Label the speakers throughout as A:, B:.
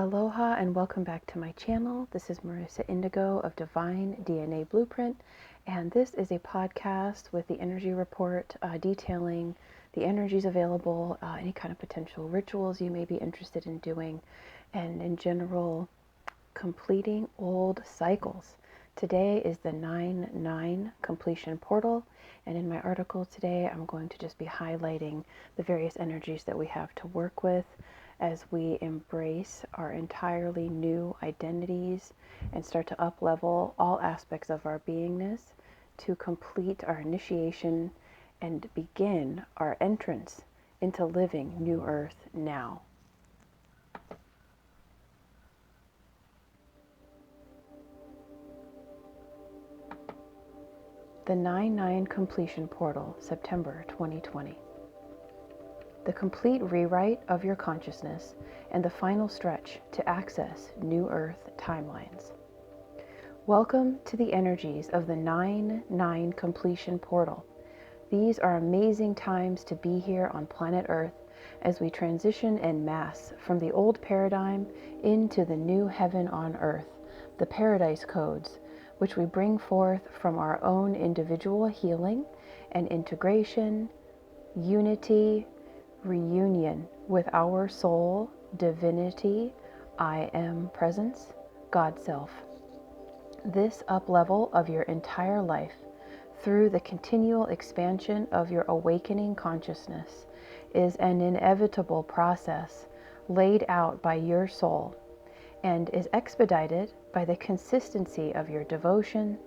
A: Aloha and welcome back to my channel. This is Merissa Indigo of Divine DNA Blueprint, and this is a podcast with the energy report detailing the energies available, any kind of potential rituals you may be interested in doing, and in general, completing old cycles. Today is the 9/9 completion portal, and in my article today I'm going to just be highlighting the various energies that we have to work with as we embrace our entirely new identities and start to up-level all aspects of our beingness to complete our initiation and begin our entrance into living New Earth now. The 9/9 completion portal, September 2020. The complete rewrite of your consciousness and the final stretch to access New Earth timelines. Welcome to the energies of the 9/9 completion portal. These are amazing times to be here on planet Earth as we transition en masse from the old paradigm into the new heaven on earth, the paradise codes, which we bring forth from our own individual healing and integration, unity, reunion with our soul, divinity, I am presence, God self. This up-level of your entire life through the continual expansion of your awakening consciousness is an inevitable process laid out by your soul and is expedited by the consistency of your devotion,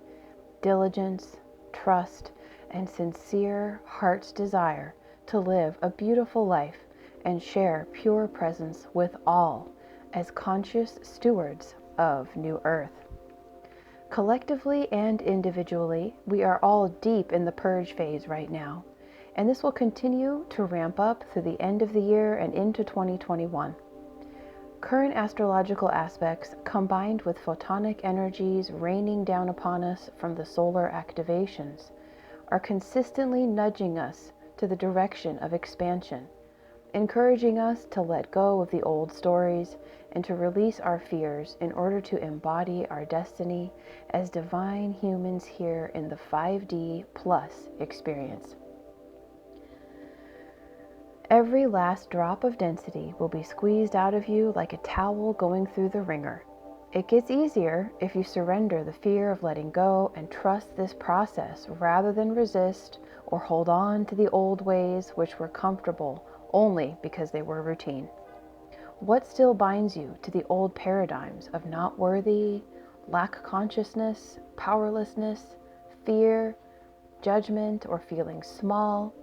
A: diligence, trust, and sincere heart's desire to live a beautiful life and share pure presence with all as conscious stewards of New Earth. Collectively and individually, we are all deep in the purge phase right now, and this will continue to ramp up through the end of the year and into 2021. Current astrological aspects, combined with photonic energies raining down upon us from the solar activations, are consistently nudging us to the direction of expansion, encouraging us to let go of the old stories and to release our fears in order to embody our destiny as divine humans here in the 5D plus experience. Every last drop of density will be squeezed out of you like a towel going through the wringer. It gets easier if you surrender the fear of letting go and trust this process rather than resist or hold on to the old ways which were comfortable only because they were routine. What still binds you to the old paradigms of not worthy, lack consciousness, powerlessness, fear, judgment, or feeling small,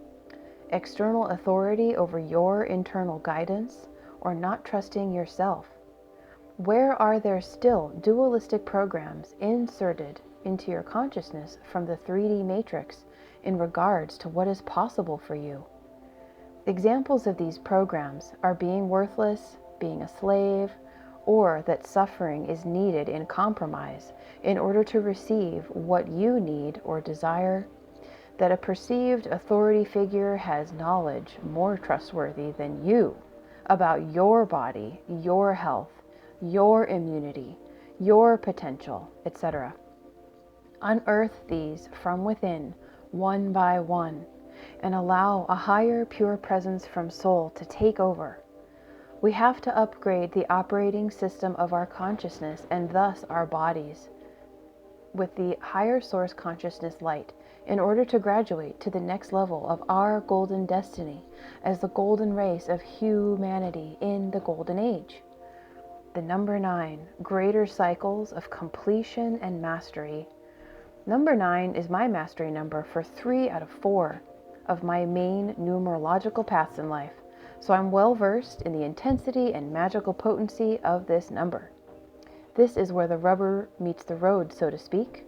A: external authority over your internal guidance, or not trusting yourself? Where are there still dualistic programs inserted into your consciousness from the 3D matrix in regards to what is possible for you? Examples of these programs are being worthless, being a slave, or that suffering is needed in compromise in order to receive what you need or desire, that a perceived authority figure has knowledge more trustworthy than you about your body, your health, your immunity, your potential, etc. Unearth these from within, one by one, and allow a higher pure presence from soul to take over. We have to upgrade the operating system of our consciousness and thus our bodies with the higher source consciousness light in order to graduate to the next level of our golden destiny as the golden race of humanity in the golden age. The number 9, greater cycles of completion and mastery. Number 9 is my mastery number for 3 out of 4 of my main numerological paths in life, so I'm well versed in the intensity and magical potency of this number. This is where the rubber meets the road, so to speak,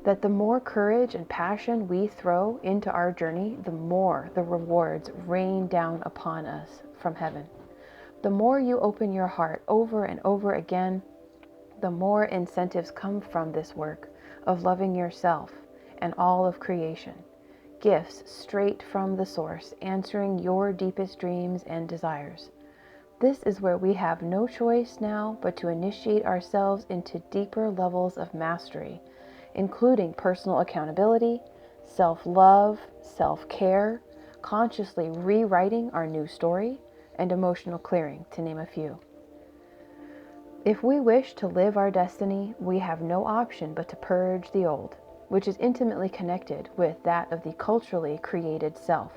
A: that the more courage and passion we throw into our journey, the more the rewards rain down upon us from heaven. The more you open your heart over and over again, the more incentives come from this work of loving yourself and all of creation. Gifts straight from the source, answering your deepest dreams and desires. This is where we have no choice now but to initiate ourselves into deeper levels of mastery, including personal accountability, self-love, self-care, consciously rewriting our new story, and emotional clearing, to name a few. If we wish to live our destiny, we have no option but to purge the old, which is intimately connected with that of the culturally created self,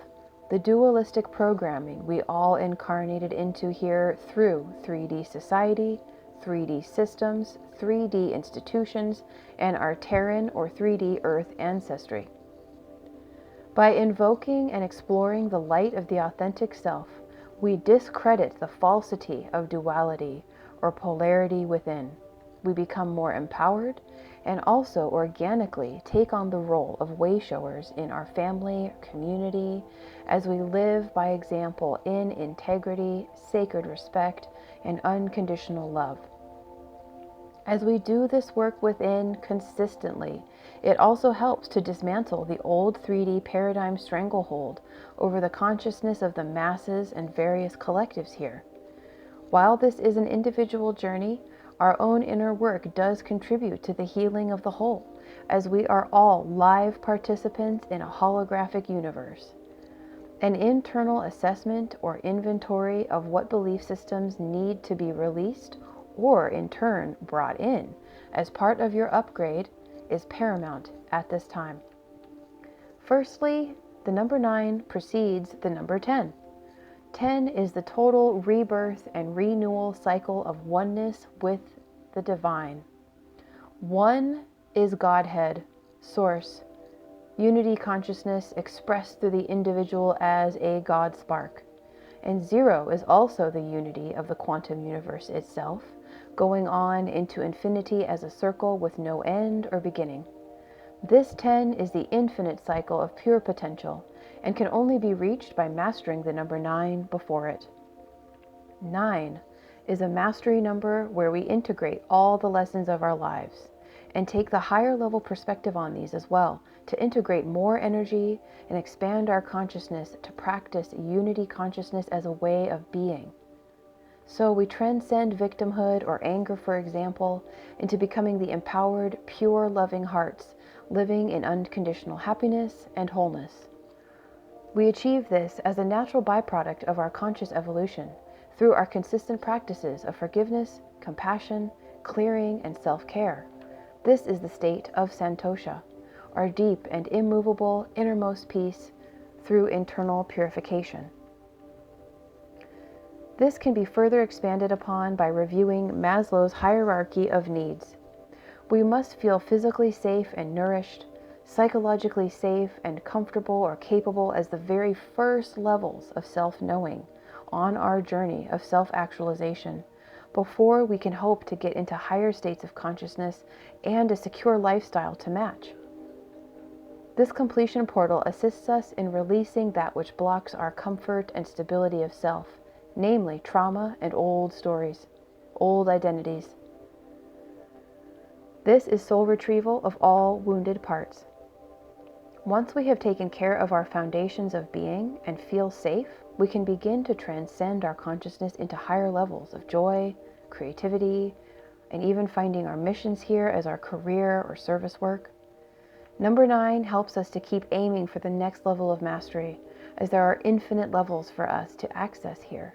A: the dualistic programming we all incarnated into here through 3D society, 3D systems, 3D institutions, and our Terran or 3D Earth ancestry. By invoking and exploring the light of the authentic self, we discredit the falsity of duality or polarity within. We become more empowered and also organically take on the role of way-showers in our family, community, as we live by example in integrity, sacred respect, and unconditional love. As we do this work within consistently, it also helps to dismantle the old 3D paradigm stranglehold over the consciousness of the masses and various collectives here. While this is an individual journey, our own inner work does contribute to the healing of the whole, as we are all live participants in a holographic universe. An internal assessment or inventory of what belief systems need to be released or in turn brought in as part of your upgrade is paramount at this time. Firstly, the number 9 precedes the number 10. 10 is the total rebirth and renewal cycle of oneness with the divine. 1 is Godhead, Source, unity consciousness expressed through the individual as a God spark. And 0 is also the unity of the quantum universe itself, going on into infinity as a circle with no end or beginning. This 10 is the infinite cycle of pure potential and can only be reached by mastering the number 9 before it. 9 is a mastery number where we integrate all the lessons of our lives and take the higher level perspective on these as well to integrate more energy and expand our consciousness to practice unity consciousness as a way of being. So we transcend victimhood or anger, for example, into becoming the empowered, pure, loving hearts living in unconditional happiness and wholeness. We achieve this as a natural byproduct of our conscious evolution through our consistent practices of forgiveness, compassion, clearing, and self-care. This is the state of Santosha, our deep and immovable innermost peace through internal purification. This can be further expanded upon by reviewing Maslow's hierarchy of needs. We must feel physically safe and nourished, psychologically safe and comfortable or capable as the very first levels of self-knowing on our journey of self-actualization, before we can hope to get into higher states of consciousness and a secure lifestyle to match. This completion portal assists us in releasing that which blocks our comfort and stability of self, namely trauma and old stories, old identities. This is soul retrieval of all wounded parts. Once we have taken care of our foundations of being and feel safe, we can begin to transcend our consciousness into higher levels of joy, creativity, and even finding our missions here as our career or service work. Number 9 helps us to keep aiming for the next level of mastery, as there are infinite levels for us to access here.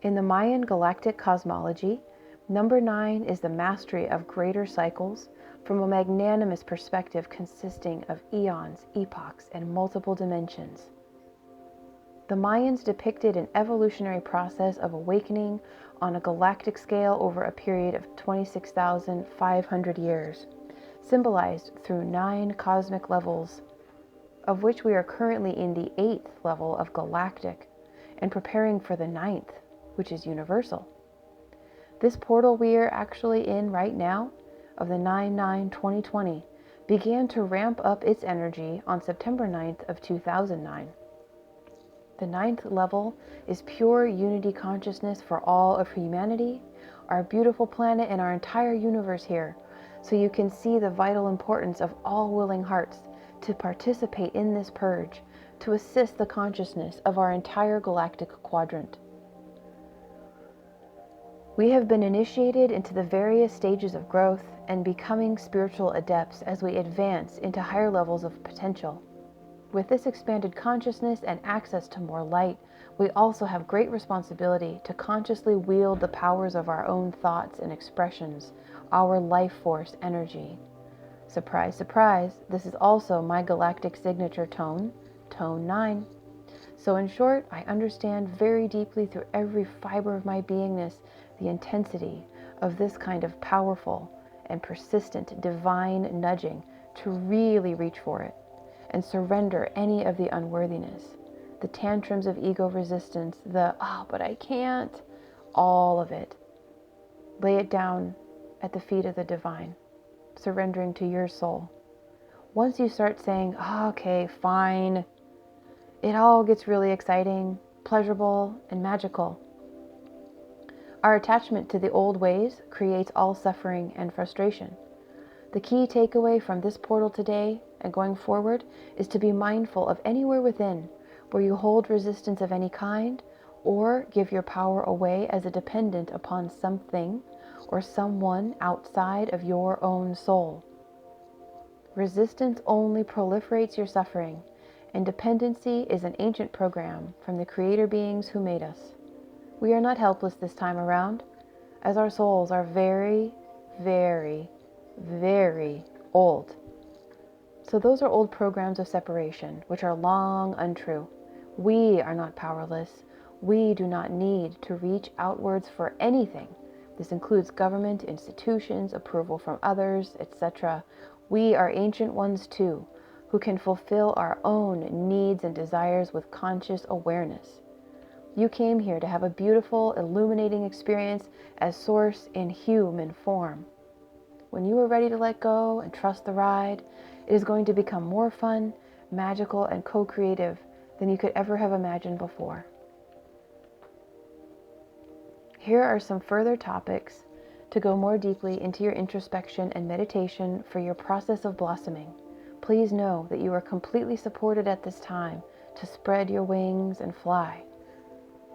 A: In the Mayan Galactic cosmology, number 9 is the mastery of greater cycles from a magnanimous perspective consisting of eons, epochs, and multiple dimensions. The Mayans depicted an evolutionary process of awakening on a galactic scale over a period of 26,500 years, symbolized through 9 cosmic levels, of which we are currently in the 8th level of galactic and preparing for the 9th, which is universal. This portal we are actually in right now, of the 9/9/2020, began to ramp up its energy on September 9th of 2009. The 9th level is pure unity consciousness for all of humanity, our beautiful planet, and our entire universe here, so you can see the vital importance of all willing hearts to participate in this purge, to assist the consciousness of our entire galactic quadrant. We have been initiated into the various stages of growth and becoming spiritual adepts as we advance into higher levels of potential. With this expanded consciousness and access to more light, we also have great responsibility to consciously wield the powers of our own thoughts and expressions, our life force energy. Surprise, surprise, this is also my galactic signature tone, tone 9. So in short, I understand very deeply through every fiber of my beingness the intensity of this kind of powerful and persistent divine nudging to really reach for it and surrender any of the unworthiness, the tantrums of ego resistance, oh, but I can't, all of it. Lay it down at the feet of the divine, surrendering to your soul. Once you start saying, oh, okay, fine, it all gets really exciting, pleasurable, and magical. Our attachment to the old ways creates all suffering and frustration. The key takeaway from this portal today and going forward is to be mindful of anywhere within where you hold resistance of any kind or give your power away as a dependent upon something or someone outside of your own soul. Resistance only proliferates your suffering, and dependency is an ancient program from the creator beings who made us. We are not helpless this time around, as our souls are very, very, very old. So those are old programs of separation, which are long untrue. We are not powerless. We do not need to reach outwards for anything. This includes government, institutions, approval from others, etc. We are ancient ones too, who can fulfill our own needs and desires with conscious awareness. You came here to have a beautiful, illuminating experience as Source in human form. When you are ready to let go and trust the ride, it is going to become more fun, magical, and co-creative than you could ever have imagined before. Here are some further topics to go more deeply into your introspection and meditation for your process of blossoming. Please know that you are completely supported at this time to spread your wings and fly.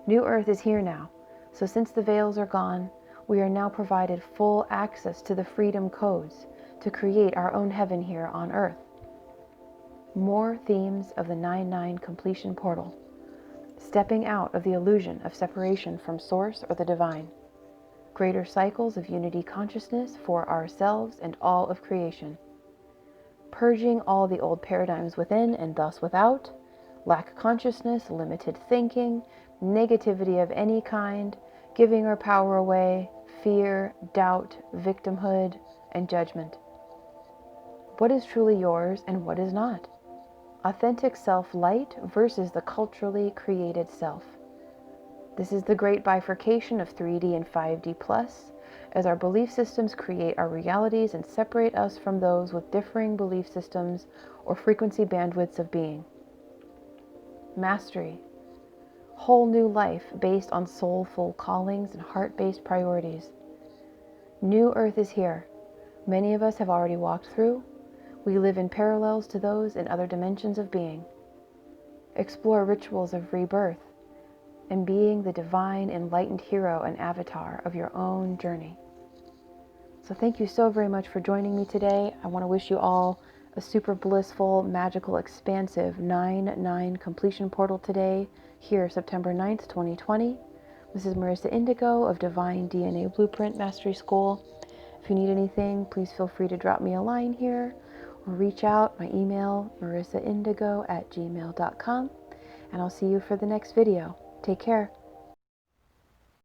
A: New Earth is here now, so since the veils are gone, we are now provided full access to the freedom codes to create our own heaven here on Earth. More themes of the 9-9 completion portal. Stepping out of the illusion of separation from Source or the Divine. Greater cycles of unity consciousness for ourselves and all of creation. Purging all the old paradigms within and thus without. Lack consciousness, limited thinking, negativity of any kind, giving our power away, fear, doubt, victimhood, and judgment. What is truly yours and what is not? Authentic self-light versus the culturally created self. This is the great bifurcation of 3D and 5D plus, as our belief systems create our realities and separate us from those with differing belief systems or frequency bandwidths of being. Mastery. Whole new life based on soulful callings and heart-based priorities. New Earth is here. Many of us have already walked through. We live in parallels to those in other dimensions of being. Explore rituals of rebirth and being the divine enlightened hero and avatar of your own journey. So thank you so very much for joining me today. I want to wish you all a super blissful, magical, expansive 9-9 completion portal today, here September 9th, 2020. This is Merissa Indigo of Divine DNA Blueprint Mastery School. If you need anything, please feel free to drop me a line here or reach out. My email, marissaindigo@gmail.com. And I'll see you for the next video. Take care.